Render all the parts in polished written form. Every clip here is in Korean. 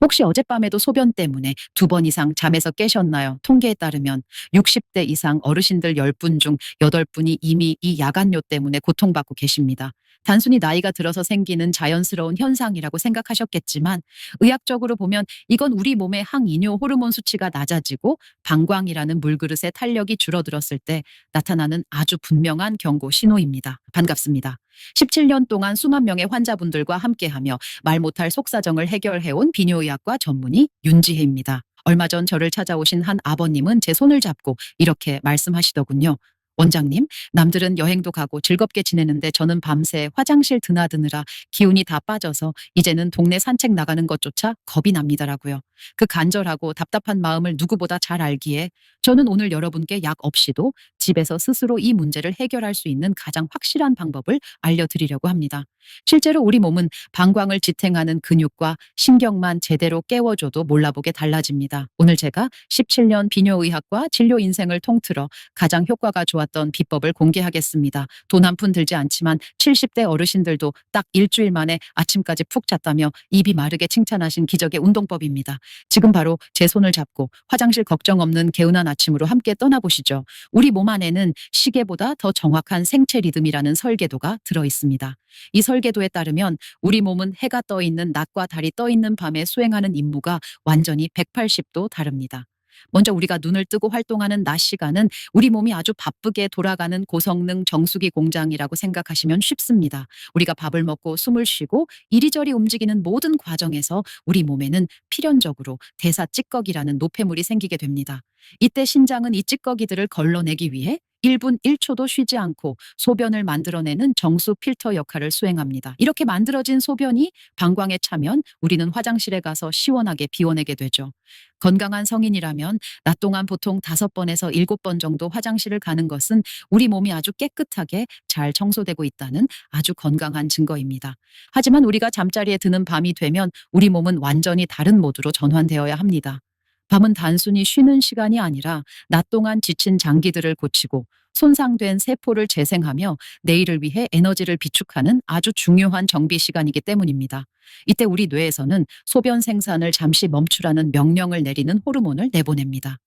혹시 어젯밤에도 소변 때문에 2번 이상 잠에서 깨셨나요? 통계에 따르면 60대 이상 어르신들 10분 중 8분이 이미 이 야간뇨 때문에 고통받고 계십니다. 단순히 나이가 들어서 생기는 자연스러운 현상이라고 생각하셨겠지만 의학적으로 보면 이건 우리 몸의 항이뇨 호르몬 수치가 낮아지고 방광이라는 물그릇의 탄력이 줄어들었을 때 나타나는 아주 분명한 경고 신호입니다. 반갑습니다. 17년 동안 수만 명의 환자분들과 함께하며 말 못할 속사정을 해결해온 비뇨의학과 전문의 윤지혜입니다. 얼마 전 저를 찾아오신 한 아버님은 제 손을 잡고 이렇게 말씀하시더군요. 원장님, 남들은 여행도 가고 즐겁게 지내는데 저는 밤새 화장실 드나드느라 기운이 다 빠져서 이제는 동네 산책 나가는 것조차 겁이 납니다라고요. 그 간절하고 답답한 마음을 누구보다 잘 알기에 저는 오늘 여러분께 약 없이도 집에서 스스로 이 문제를 해결할 수 있는 가장 확실한 방법을 알려드리려고 합니다. 실제로 우리 몸은 방광을 지탱하는 근육과 신경만 제대로 깨워줘도 몰라보게 달라집니다. 오늘 제가 17년 비뇨의학과 진료 인생을 통틀어 가장 효과가 좋았던 비법을 공개하겠습니다. 돈 한 푼 들지 않지만 70대 어르신들도 딱 일주일 만에 아침까지 푹 잤다며 입이 마르게 칭찬하신 기적의 운동법입니다. 지금 바로 제 손을 잡고 화장실 걱정 없는 개운한 아침으로 함께 떠나보시죠. 우리 몸 안에는 시계보다 더 정확한 생체 리듬이라는 설계도가 들어 있습니다. 이 설계도에 따르면 우리 몸은 해가 떠 있는 낮과 달이 떠 있는 밤에 수행하는 임무가 완전히 180도 다릅니다. 먼저 우리가 눈을 뜨고 활동하는 낮 시간은 우리 몸이 아주 바쁘게 돌아가는 고성능 정수기 공장이라고 생각하시면 쉽습니다. 우리가 밥을 먹고 숨을 쉬고 이리저리 움직이는 모든 과정에서 우리 몸에는 필연적으로 대사 찌꺼기라는 노폐물이 생기게 됩니다. 이때 신장은 이 찌꺼기들을 걸러내기 위해 1분 1초도 쉬지 않고 소변을 만들어내는 정수 필터 역할을 수행합니다. 이렇게 만들어진 소변이 방광에 차면 우리는 화장실에 가서 시원하게 비워내게 되죠. 건강한 성인이라면 낮 동안 보통 5번에서 7번 정도 화장실을 가는 것은 우리 몸이 아주 깨끗하게 잘 청소되고 있다는 아주 건강한 증거입니다. 하지만 우리가 잠자리에 드는 밤이 되면 우리 몸은 완전히 다른 모드로 전환되어야 합니다. 밤은 단순히 쉬는 시간이 아니라 낮 동안 지친 장기들을 고치고 손상된 세포를 재생하며 내일을 위해 에너지를 비축하는 아주 중요한 정비 시간이기 때문입니다. 이때 우리 뇌에서는 소변 생산을 잠시 멈추라는 명령을 내리는 호르몬을 내보냅니다.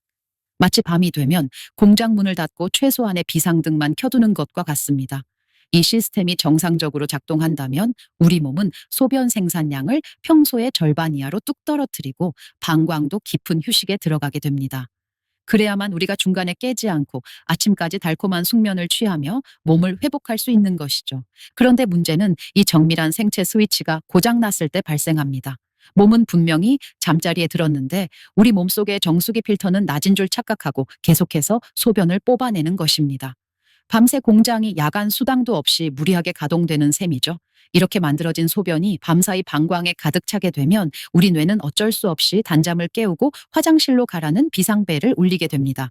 마치 밤이 되면 공장 문을 닫고 최소한의 비상등만 켜두는 것과 같습니다. 이 시스템이 정상적으로 작동한다면 우리 몸은 소변 생산량을 평소의 절반 이하로 뚝 떨어뜨리고 방광도 깊은 휴식에 들어가게 됩니다. 그래야만 우리가 중간에 깨지 않고 아침까지 달콤한 숙면을 취하며 몸을 회복할 수 있는 것이죠. 그런데 문제는 이 정밀한 생체 스위치가 고장났을 때 발생합니다. 몸은 분명히 잠자리에 들었는데 우리 몸속의 정수기 필터는 낮은 줄 착각하고 계속해서 소변을 뽑아내는 것입니다. 밤새 공장이 야간 수당도 없이 무리하게 가동되는 셈이죠. 이렇게 만들어진 소변이 밤사이 방광에 가득 차게 되면 우리 뇌는 어쩔 수 없이 단잠을 깨우고 화장실로 가라는 비상벨을 울리게 됩니다.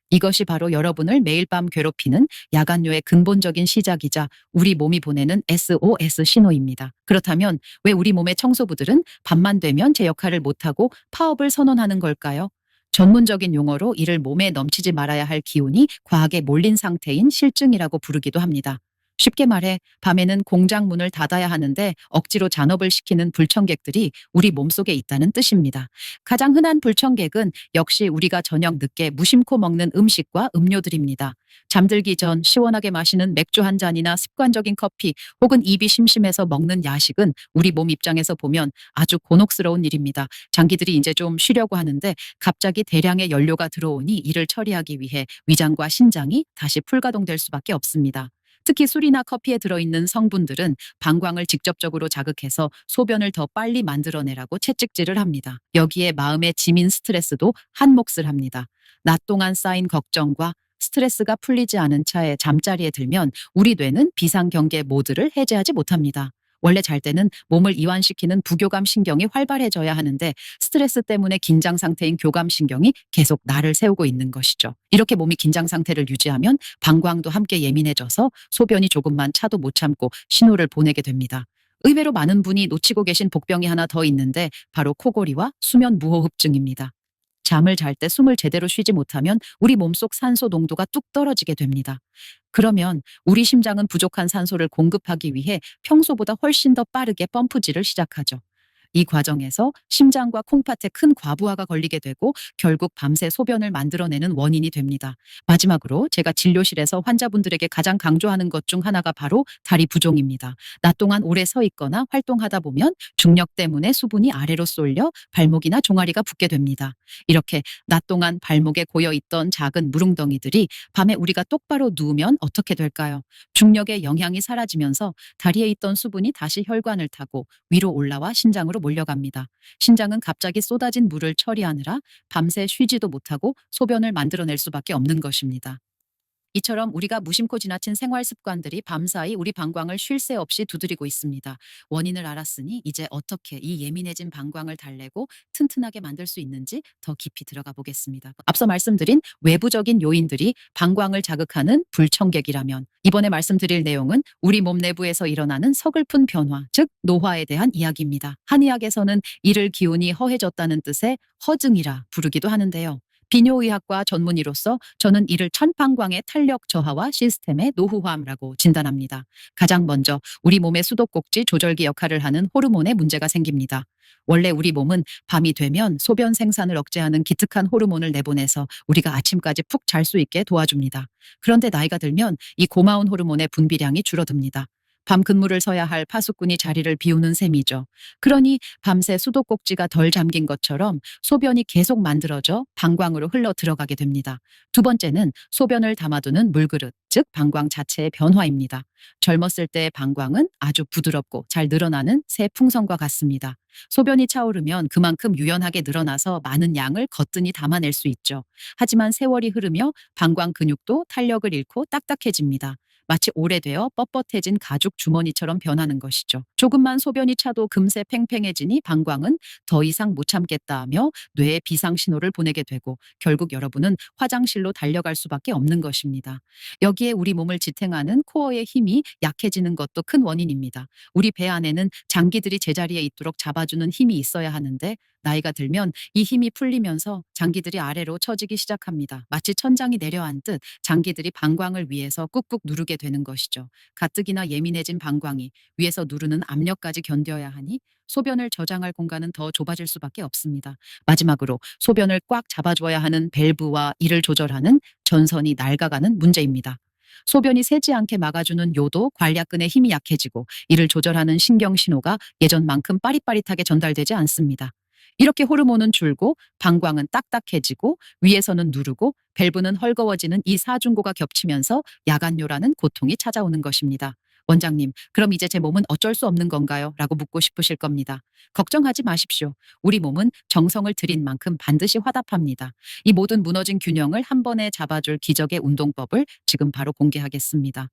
이것이 바로 여러분을 매일 밤 괴롭히는 야간뇨의 근본적인 시작이자 우리 몸이 보내는 SOS 신호입니다. 그렇다면 왜 우리 몸의 청소부들은 밤만 되면 제 역할을 못하고 파업을 선언하는 걸까요? 전문적인 용어로 이를 몸에 넘치지 말아야 할 기운이 과하게 몰린 상태인 실증이라고 부르기도 합니다. 쉽게 말해 밤에는 공장 문을 닫아야 하는데 억지로 잔업을 시키는 불청객들이 우리 몸속에 있다는 뜻입니다. 가장 흔한 불청객은 역시 우리가 저녁 늦게 무심코 먹는 음식과 음료들입니다. 잠들기 전 시원하게 마시는 맥주 한 잔이나 습관적인 커피 혹은 입이 심심해서 먹는 야식은 우리 몸 입장에서 보면 아주 곤혹스러운 일입니다. 장기들이 이제 좀 쉬려고 하는데 갑자기 대량의 연료가 들어오니 이를 처리하기 위해 위장과 신장이 다시 풀가동될 수밖에 없습니다. 특히 술이나 커피에 들어있는 성분들은 방광을 직접적으로 자극해서 소변을 더 빨리 만들어내라고 채찍질을 합니다. 여기에 마음의 짐인 스트레스도 한 몫을 합니다. 낮 동안 쌓인 걱정과 스트레스가 풀리지 않은 차에 잠자리에 들면 우리 뇌는 비상경계 모드를 해제하지 못합니다. 원래 잘 때는 몸을 이완시키는 부교감 신경이 활발해져야 하는데 스트레스 때문에 긴장 상태인 교감 신경이 계속 날을 세우고 있는 것이죠. 이렇게 몸이 긴장 상태를 유지하면 방광도 함께 예민해져서 소변이 조금만 차도 못 참고 신호를 보내게 됩니다. 의외로 많은 분이 놓치고 계신 복병이 하나 더 있는데 바로 코골이와 수면 무호흡증입니다. 잠을 잘 때 숨을 제대로 쉬지 못하면 우리 몸속 산소 농도가 뚝 떨어지게 됩니다. 그러면 우리 심장은 부족한 산소를 공급하기 위해 평소보다 훨씬 더 빠르게 펌프질을 시작하죠. 이 과정에서 심장과 콩팥에 큰 과부하가 걸리게 되고 결국 밤새 소변을 만들어내는 원인이 됩니다. 마지막으로 제가 진료실에서 환자분들에게 가장 강조하는 것 중 하나가 바로 다리 부종입니다. 낮 동안 오래 서 있거나 활동하다 보면 중력 때문에 수분이 아래로 쏠려 발목이나 종아리가 붓게 됩니다. 이렇게 낮 동안 발목에 고여 있던 작은 물웅덩이들이 밤에 우리가 똑바로 누우면 어떻게 될까요? 중력의 영향이 사라지면서 다리에 있던 수분이 다시 혈관을 타고 위로 올라와 신장으로 몰려갑니다. 신장은 갑자기 쏟아진 물을 처리하느라 밤새 쉬지도 못하고 소변을 만들어낼 수밖에 없는 것입니다. 이처럼 우리가 무심코 지나친 생활 습관들이 밤사이 우리 방광을 쉴 새 없이 두드리고 있습니다. 원인을 알았으니 이제 어떻게 이 예민해진 방광을 달래고 튼튼하게 만들 수 있는지 더 깊이 들어가 보겠습니다. 앞서 말씀드린 외부적인 요인들이 방광을 자극하는 불청객이라면 이번에 말씀드릴 내용은 우리 몸 내부에서 일어나는 서글픈 변화, 즉 노화에 대한 이야기입니다. 한의학에서는 이를 기운이 허해졌다는 뜻의 허증이라 부르기도 하는데요. 비뇨의학과 전문의로서 저는 이를 천방광의 탄력 저하와 시스템의 노후화라고 진단합니다. 가장 먼저 우리 몸의 수도꼭지 조절기 역할을 하는 호르몬에 문제가 생깁니다. 원래 우리 몸은 밤이 되면 소변 생산을 억제하는 기특한 호르몬을 내보내서 우리가 아침까지 푹 잘 수 있게 도와줍니다. 그런데 나이가 들면 이 고마운 호르몬의 분비량이 줄어듭니다. 밤 근무를 서야 할 파수꾼이 자리를 비우는 셈이죠. 그러니 밤새 수도꼭지가 덜 잠긴 것처럼 소변이 계속 만들어져 방광으로 흘러 들어가게 됩니다. 두 번째는 소변을 담아두는 물그릇, 즉 방광 자체의 변화입니다. 젊었을 때의 방광은 아주 부드럽고 잘 늘어나는 새 풍선과 같습니다. 소변이 차오르면 그만큼 유연하게 늘어나서 많은 양을 거뜬히 담아낼 수 있죠. 하지만 세월이 흐르며 방광 근육도 탄력을 잃고 딱딱해집니다. 마치 오래되어 뻣뻣해진 가죽 주머니처럼 변하는 것이죠. 조금만 소변이 차도 금세 팽팽해지니 방광은 더 이상 못 참겠다 하며 뇌에 비상 신호를 보내게 되고 결국 여러분은 화장실로 달려갈 수밖에 없는 것입니다. 여기에 우리 몸을 지탱하는 코어의 힘이 약해지는 것도 큰 원인입니다. 우리 배 안에는 장기들이 제자리에 있도록 잡아주는 힘이 있어야 하는데 나이가 들면 이 힘이 풀리면서 장기들이 아래로 처지기 시작합니다. 마치 천장이 내려앉듯 장기들이 방광을 위해서 꾹꾹 누르게 되는 것이죠. 가뜩이나 예민해진 방광이 위에서 누르는 압력까지 견뎌야 하니 소변을 저장할 공간은 더 좁아질 수밖에 없습니다. 마지막으로 소변을 꽉 잡아줘야 하는 밸브와 이를 조절하는 전선이 낡아가는 문제입니다. 소변이 새지 않게 막아주는 요도 관략근의 힘이 약해지고 이를 조절하는 신경 신호가 예전만큼 빠릿빠릿하게 전달되지 않습니다. 이렇게 호르몬은 줄고 방광은 딱딱해지고 위에서는 누르고 밸브는 헐거워지는 이 사중고가 겹치면서 야간뇨라는 고통이 찾아오는 것입니다. 원장님, 그럼 이제 제 몸은 어쩔 수 없는 건가요? 라고 묻고 싶으실 겁니다. 걱정하지 마십시오. 우리 몸은 정성을 들인 만큼 반드시 화답합니다. 이 모든 무너진 균형을 한 번에 잡아줄 기적의 운동법을 지금 바로 공개하겠습니다.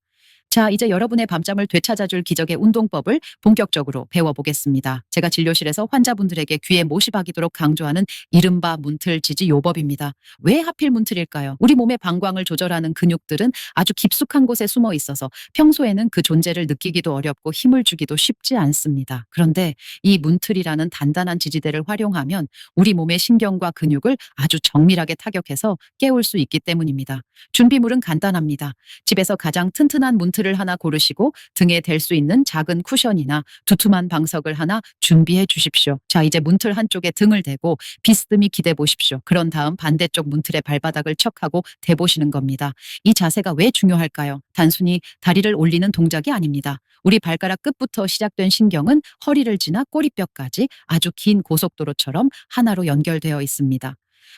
자, 이제 여러분의 밤잠을 되찾아줄 기적의 운동법을 본격적으로 배워보겠습니다. 제가 진료실에서 환자분들에게 귀에 못이 박이도록 강조하는 이른바 문틀지지 요법입니다. 왜 하필 문틀일까요? 우리 몸의 방광을 조절하는 근육들은 아주 깊숙한 곳에 숨어 있어서 평소에는 그 존재를 느끼기도 어렵고 힘을 주기도 쉽지 않습니다. 그런데 이 문틀이라는 단단한 지지대를 활용하면 우리 몸의 신경과 근육을 아주 정밀하게 타격해서 깨울 수 있기 때문입니다. 준비물은 간단합니다. 집에서 가장 튼튼한 문틀을 하나 고르시고 등에 댈 수 있는 작은 쿠션이나 두툼한 방석을 하나 준비해 주십시오. 자, 이제 문틀 한쪽에 등을 대고 비스듬히 기대 보십시오. 그런 다음 반대쪽 문틀의 발바닥을 척하고 대보시는 겁니다. 이 자세가 왜 중요할까요? 단순히 다리를 올리는 동작이 아닙니다. 우리 발가락 끝부터 시작된 신경은 허리를 지나 꼬리뼈까지 아주 긴 고속도로처럼 하나로 연결되어 있습니다.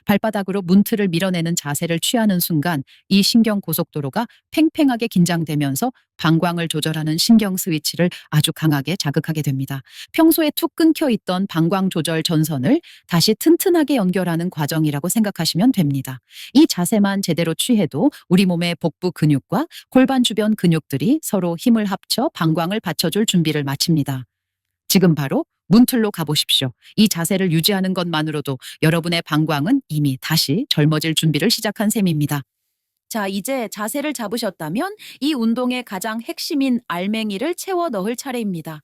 발바닥으로 문틀을 밀어내는 자세를 취하는 순간 이 신경 고속도로가 팽팽하게 긴장되면서 방광을 조절하는 신경 스위치를 아주 강하게 자극하게 됩니다. 평소에 툭 끊겨 있던 방광 조절 전선을 다시 튼튼하게 연결하는 과정이라고 생각하시면 됩니다. 이 자세만 제대로 취해도 우리 몸의 복부 근육과 골반 주변 근육들이 서로 힘을 합쳐 방광을 받쳐줄 준비를 마칩니다. 지금 바로 문틀로 가보십시오. 이 자세를 유지하는 것만으로도 여러분의 방광은 이미 다시 젊어질 준비를 시작한 셈입니다. 자, 이제 자세를 잡으셨다면 이 운동의 가장 핵심인 알맹이를 채워 넣을 차례입니다.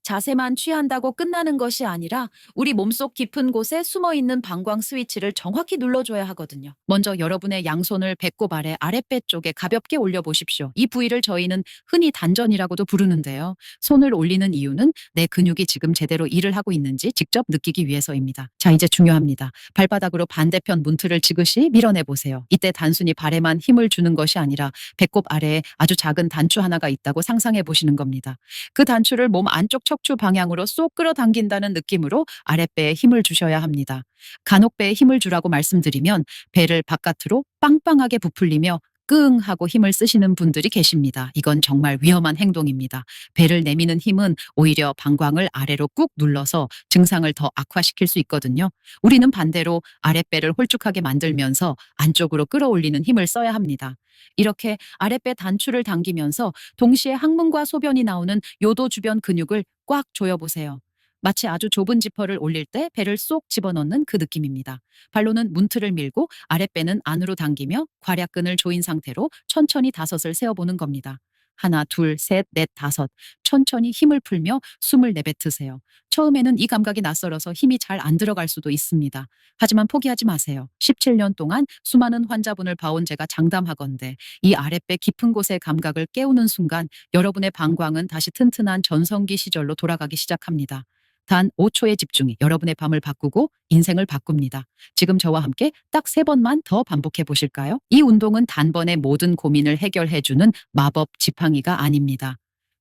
자세만 취한다고 끝나는 것이 아니라 우리 몸속 깊은 곳에 숨어 있는 방광 스위치를 정확히 눌러줘야 하거든요. 먼저 여러분의 양손을 배꼽 아랫배 쪽에 가볍게 올려보십시오. 이 부위를 저희는 흔히 단전이라고도 부르는데요. 손을 올리는 이유는 내 근육이 지금 제대로 일을 하고 있는지 직접 느끼기 위해서입니다. 자, 이제 중요합니다. 발바닥으로 반대편 문틀을 지그시 밀어내 보세요. 이때 단순히 발에만 힘을 주는 것이 아니라 배꼽 아래에 아주 작은 단추 하나가 있다고 상상해 보시는 겁니다. 그 단추를 몸 안쪽 척추 방향으로 쏙 끌어당긴다는 느낌으로 아랫배에 힘을 주셔야 합니다. 간혹 배에 힘을 주라고 말씀드리면 배를 바깥으로 빵빵하게 부풀리며 끙 하고 힘을 쓰시는 분들이 계십니다. 이건 정말 위험한 행동입니다. 배를 내미는 힘은 오히려 방광을 아래로 꾹 눌러서 증상을 더 악화시킬 수 있거든요. 우리는 반대로 아랫배를 홀쭉하게 만들면서 안쪽으로 끌어올리는 힘을 써야 합니다. 이렇게 아랫배 단추를 당기면서 동시에 항문과 소변이 나오는 요도 주변 근육을 꽉 조여보세요. 마치 아주 좁은 지퍼를 올릴 때 배를 쏙 집어넣는 그 느낌입니다. 발로는 문틀을 밀고 아랫배는 안으로 당기며 괄약근을 조인 상태로 천천히 다섯을 세어보는 겁니다. 하나, 둘, 셋, 넷, 다섯. 천천히 힘을 풀며 숨을 내뱉으세요. 처음에는 이 감각이 낯설어서 힘이 잘 안 들어갈 수도 있습니다. 하지만 포기하지 마세요. 17년 동안 수많은 환자분을 봐온 제가 장담하건대 이 아랫배 깊은 곳의 감각을 깨우는 순간 여러분의 방광은 다시 튼튼한 전성기 시절로 돌아가기 시작합니다. 단 5초의 집중이 여러분의 밤을 바꾸고 인생을 바꿉니다. 지금 저와 함께 딱 3번만 더 반복해 보실까요? 이 운동은 단번에 모든 고민을 해결해주는 마법 지팡이가 아닙니다.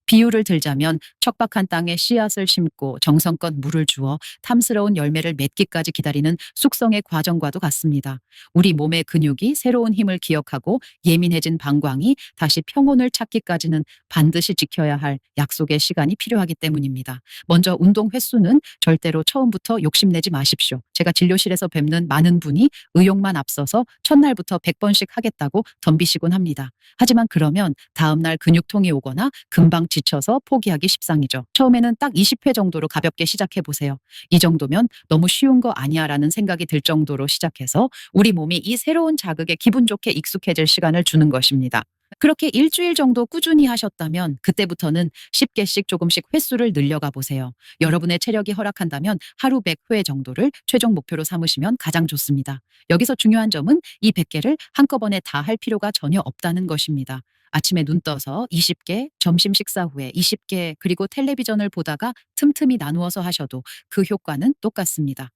비유를 들자면 척박한 땅에 씨앗을 심고 정성껏 물을 주어 탐스러운 열매를 맺기까지 기다리는 숙성의 과정과도 같습니다. 우리 몸의 근육이 새로운 힘을 기억하고 예민해진 방광이 다시 평온을 찾기까지는 반드시 지켜야 할 약속의 시간이 필요하기 때문입니다. 먼저 운동 횟수는 절대로 처음부터 욕심내지 마십시오. 제가 진료실에서 뵙는 많은 분이 의욕만 앞서서 첫날부터 100번씩 하겠다고 덤비시곤 합니다. 하지만 그러면 다음날 근육통이 오거나 금방 지쳐서 포기하기 십상이죠. 처음에는 딱 20회 정도로 가볍게 시작해 보세요. 이 정도면 너무 쉬운 거 아니야 라는 생각이 들 정도로 시작해서 우리 몸이 이 새로운 자극에 기분 좋게 익숙해질 시간을 주는 것입니다. 그렇게 일주일 정도 꾸준히 하셨다면 그때부터는 10개씩 조금씩 횟수를 늘려가 보세요. 여러분의 체력이 허락한다면 하루 100회 정도를 최종 목표로 삼으시면 가장 좋습니다. 여기서 중요한 점은 이 100개를 한꺼번에 다 할 필요가 전혀 없다는 것입니다. 아침에 눈 떠서 20개, 점심 식사 후에 20개, 그리고 텔레비전을 보다가 틈틈이 나누어서 하셔도 그 효과는 똑같습니다.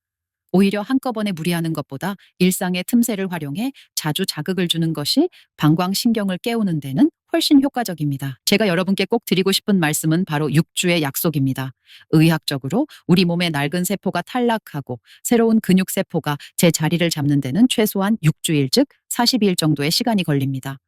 오히려 한꺼번에 무리하는 것보다 일상의 틈새를 활용해 자주 자극을 주는 것이 방광신경을 깨우는 데는 훨씬 효과적입니다. 제가 여러분께 꼭 드리고 싶은 말씀은 바로 6주의 약속입니다. 의학적으로 우리 몸의 낡은 세포가 탈락하고 새로운 근육세포가 제 자리를 잡는 데는 최소한 6주일 즉 40일 정도의 시간이 걸립니다.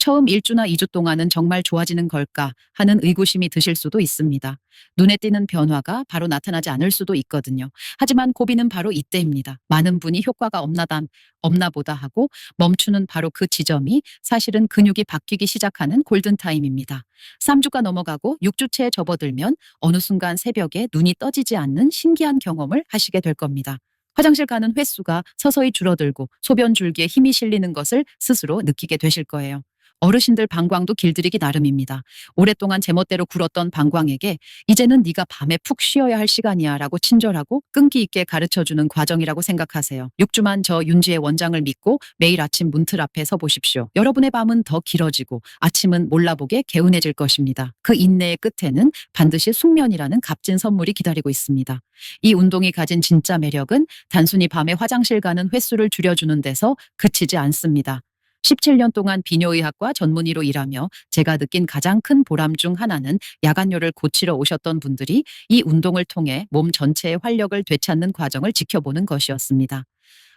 처음 1주나 2주 동안은 정말 좋아지는 걸까 하는 의구심이 드실 수도 있습니다. 눈에 띄는 변화가 바로 나타나지 않을 수도 있거든요. 하지만 고비는 바로 이때입니다. 많은 분이 효과가 없나 보다 하고 멈추는 바로 그 지점이 사실은 근육이 바뀌기 시작하는 골든타임입니다. 3주가 넘어가고 6주째에 접어들면 어느 순간 새벽에 눈이 떠지지 않는 신기한 경험을 하시게 될 겁니다. 화장실 가는 횟수가 서서히 줄어들고 소변 줄기에 힘이 실리는 것을 스스로 느끼게 되실 거예요. 어르신들 방광도 길들이기 나름입니다. 오랫동안 제멋대로 굴었던 방광에게 이제는 네가 밤에 푹 쉬어야 할 시간이야 라고 친절하고 끈기 있게 가르쳐주는 과정이라고 생각하세요. 6주만 저 윤지의 원장을 믿고 매일 아침 문틀 앞에 서 보십시오. 여러분의 밤은 더 길어지고 아침은 몰라보게 개운해질 것입니다. 그 인내의 끝에는 반드시 숙면이라는 값진 선물이 기다리고 있습니다. 이 운동이 가진 진짜 매력은 단순히 밤에 화장실 가는 횟수를 줄여주는 데서 그치지 않습니다. 17년 동안 비뇨의학과 전문의로 일하며 제가 느낀 가장 큰 보람 중 하나는 야간뇨를 고치러 오셨던 분들이 이 운동을 통해 몸 전체의 활력을 되찾는 과정을 지켜보는 것이었습니다.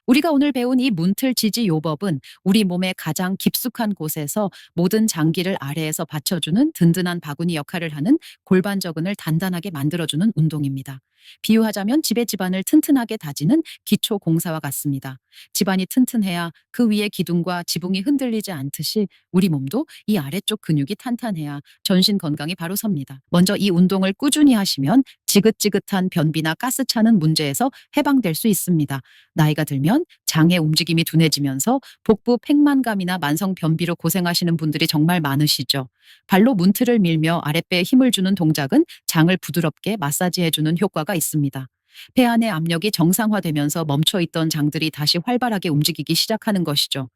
우리가 오늘 배운 이 문틀 지지 요법은 우리 몸의 가장 깊숙한 곳에서 모든 장기를 아래에서 받쳐주는 든든한 바구니 역할을 하는 골반저근을 단단하게 만들어주는 운동입니다. 비유하자면 집의 집안을 튼튼하게 다지는 기초 공사와 같습니다. 집안이 튼튼해야 그 위에 기둥과 지붕이 흔들리지 않듯이 우리 몸도 이 아래쪽 근육이 탄탄해야 전신 건강이 바로 섭니다. 먼저 이 운동을 꾸준히 하시면 지긋지긋한 변비나 가스 차는 문제에서 해방될 수 있습니다. 나이가 들면 장의 움직임이 둔해지면서 복부 팽만감이나 만성 변비로 고생하시는 분들이 정말 많으시죠. 발로 문틀을 밀며 아랫배에 힘을 주는 동작은 장을 부드럽게 마사지해주는 효과가 있습니다. 폐 안의 압력이 정상화되면서 멈춰있던 장들이 다시 활발하게 움직이기 시작하는 것이죠.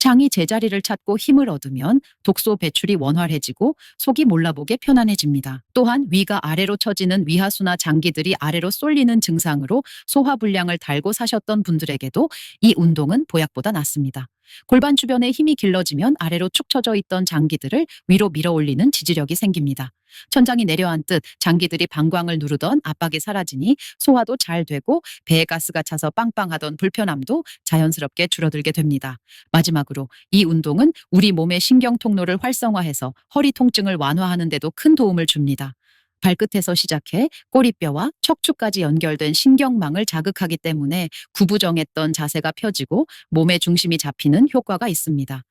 장이 제자리를 찾고 힘을 얻으면 독소 배출이 원활해지고 속이 몰라보게 편안해집니다. 또한 위가 아래로 처지는 위하수나 장기들이 아래로 쏠리는 증상으로 소화불량을 달고 사셨던 분들에게도 이 운동은 보약보다 낫습니다. 골반 주변에 힘이 길러지면 아래로 축 처져 있던 장기들을 위로 밀어 올리는 지지력이 생깁니다. 천장이 내려앉듯 장기들이 방광을 누르던 압박이 사라지니 소화도 잘 되고 배에 가스가 차서 빵빵하던 불편함도 자연스럽게 줄어들게 됩니다. 마지막으로 이 운동은 우리 몸의 신경 통로를 활성화해서 허리 통증을 완화하는 데도 큰 도움을 줍니다. 발끝에서 시작해 꼬리뼈와 척추까지 연결된 신경망을 자극하기 때문에 구부정했던 자세가 펴지고 몸의 중심이 잡히는 효과가 있습니다.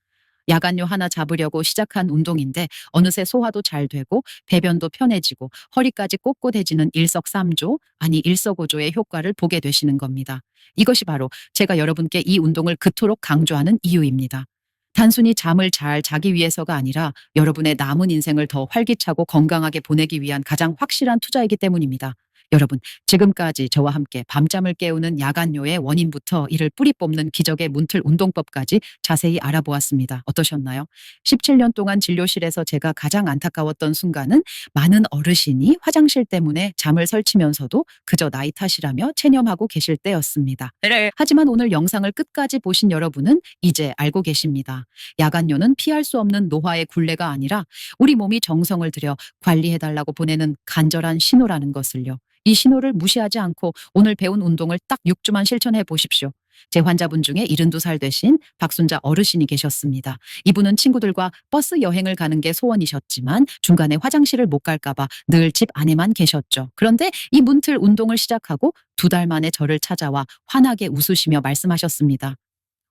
야간요 하나 잡으려고 시작한 운동인데 어느새 소화도 잘 되고 배변도 편해지고 허리까지 꼿꼿해지는 일석삼조, 아니 일석오조의 효과를 보게 되시는 겁니다. 이것이 바로 제가 여러분께 이 운동을 그토록 강조하는 이유입니다. 단순히 잠을 잘 자기 위해서가 아니라 여러분의 남은 인생을 더 활기차고 건강하게 보내기 위한 가장 확실한 투자이기 때문입니다. 여러분, 지금까지 저와 함께 밤잠을 깨우는 야간요의 원인부터 이를 뿌리 뽑는 기적의 문틀 운동법까지 자세히 알아보았습니다. 어떠셨나요? 17년 동안 진료실에서 제가 가장 안타까웠던 순간은 많은 어르신이 화장실 때문에 잠을 설치면서도 그저 나이 탓이라며 체념하고 계실 때였습니다. 하지만 오늘 영상을 끝까지 보신 여러분은 이제 알고 계십니다. 야간요는 피할 수 없는 노화의 굴레가 아니라 우리 몸이 정성을 들여 관리해달라고 보내는 간절한 신호라는 것을요. 이 신호를 무시하지 않고 오늘 배운 운동을 딱 6주만 실천해 보십시오. 제 환자분 중에 72살 되신 박순자 어르신이 계셨습니다. 이분은 친구들과 버스 여행을 가는 게 소원이셨지만 중간에 화장실을 못 갈까봐 늘 집 안에만 계셨죠. 그런데 이 문틀 운동을 시작하고 2달 만에 저를 찾아와 환하게 웃으시며 말씀하셨습니다.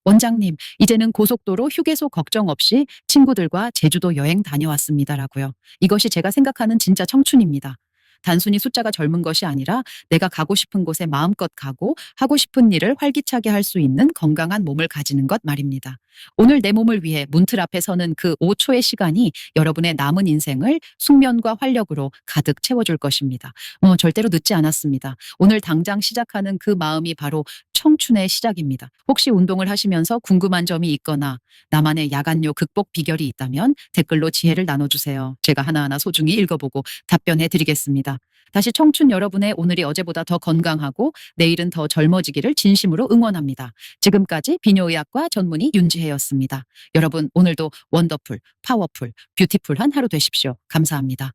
원장님, 이제는 고속도로 휴게소 걱정 없이 친구들과 제주도 여행 다녀왔습니다라고요. 이것이 제가 생각하는 진짜 청춘입니다. 단순히 숫자가 젊은 것이 아니라 내가 가고 싶은 곳에 마음껏 가고 하고 싶은 일을 활기차게 할 수 있는 건강한 몸을 가지는 것 말입니다. 오늘 내 몸을 위해 문틀 앞에 서는 그 5초의 시간이 여러분의 남은 인생을 숙면과 활력으로 가득 채워줄 것입니다. 절대로 늦지 않았습니다. 오늘 당장 시작하는 그 마음이 바로 청춘의 시작입니다. 혹시 운동을 하시면서 궁금한 점이 있거나 나만의 야간요 극복 비결이 있다면 댓글로 지혜를 나눠주세요. 제가 하나하나 소중히 읽어보고 답변해 드리겠습니다. 다시 청춘 여러분의 오늘이 어제보다 더 건강하고 내일은 더 젊어지기를 진심으로 응원합니다. 지금까지 비뇨의학과 전문의 윤지혜였습니다. 여러분 오늘도 원더풀, 파워풀, 뷰티풀한 하루 되십시오. 감사합니다.